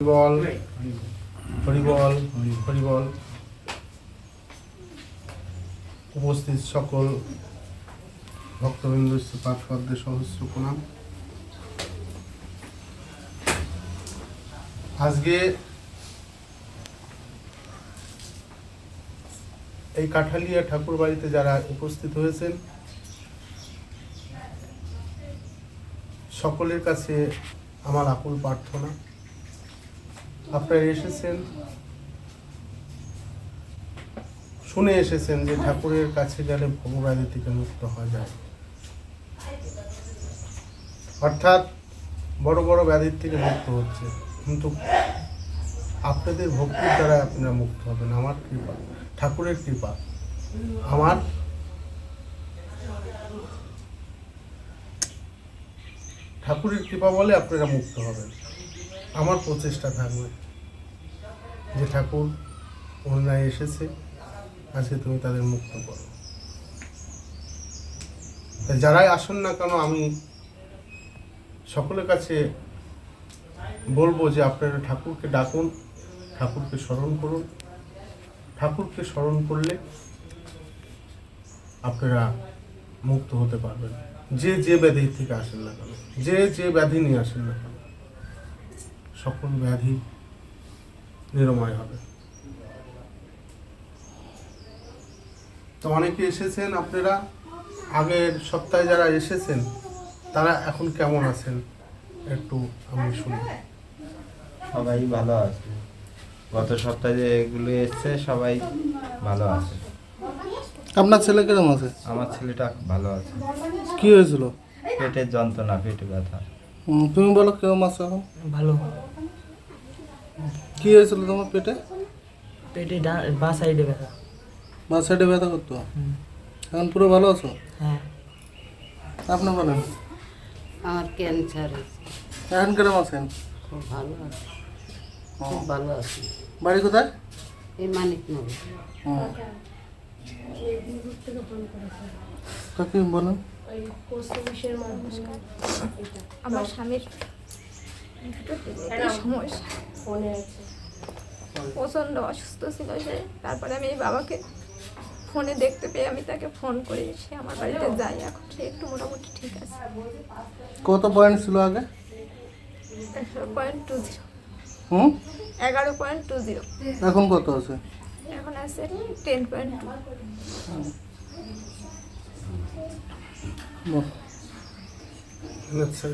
হরিবল হরিবল হরিবল। উপস্থিত সকল ভক্তবৃন্দ পাঠপদ্মে সহস্র প্রণাম। আজকে এই কাঠালিয়া ঠাকুর বাড়িতে যারা উপস্থিত হয়েছেন সকলের কাছে আমার আকুল প্রার্থনা, আপনারা এসেছেন শুনে এসেছেন যে ঠাকুরের কাছে গেলে ভোগব্যাধি থেকে মুক্ত হওয়া যায়, অর্থাৎ বড় বড় ব্যাধির থেকে মুক্ত হচ্ছে। কিন্তু আপনাদের ভক্তির দ্বারা আপনারা মুক্ত হবেন। আমার কৃপা, ঠাকুরের কৃপা, আমার ঠাকুরের কৃপা বলে আপনারা মুক্ত হবেন। আমার প্রচেষ্টা থাকবে যে ঠাকুর অন্যায় এসেছে, আজকে তুমি তাদের মুক্ত করো। যারাই আসুন না কেন আমি সকলের কাছে বলবো যে আপনারা ঠাকুরকে ডাকুন, ঠাকুরকে স্মরণ করুন। ঠাকুরকে স্মরণ করলে আপনারা মুক্ত হতে পারবেন। যে যে ব্যাধি থেকে আসেন না কেন, যে যে ব্যাধি নিয়ে আসেন না কেন, সকল ব্যাধি নিরাময় হবে। তো অনেকে এসেছেন, আপনারা আগের সপ্তাহে যারা এসেছেন তারা এখন কেমন আছেন একটু আমি শুনি। সবাই ভালো আছে। গত সপ্তাহে যেগুলো এসছে সবাই ভালো আছে। আপনার ছেলে কিরকম আছে? আমার ছেলেটা ভালো আছে। কি হয়েছিল? পেটের যন্ত্রণা, পেটে ব্যথা। তুমি বলো কিরকম আছে এখন? ভালো। কি হয়েছিল তোমার পেটে? পেটে বাঁ সাইডে ব্যথা। বাঁ সাইডে ব্যথা করতো, এখন পুরো ভালো আছো? হ্যাঁ। আপনি বলেন। আমার ক্যান্সার আছে। এখন কিরকম আছেন? খুব ভালো আছে, খুব ভালো আছি। বাড়ি কোথায়? এই মানিকনগর। কাকি বলেন। আমার স্বামীর এই সমস্যা, প্রচণ্ড অসুস্থ ছিল সে। তারপরে আমি বাবাকে ফোনে দেখতে পেয়ে আমি তাকে ফোন করি, সে আমার বাড়িতে যাই। এখন সে একটু মোটামুটি ঠিক আছে। কত পয়েন্ট ছিল আগে? 11.20। 11.20। এখন কত আছে? এখন আছে 10.2। বল। আচ্ছা,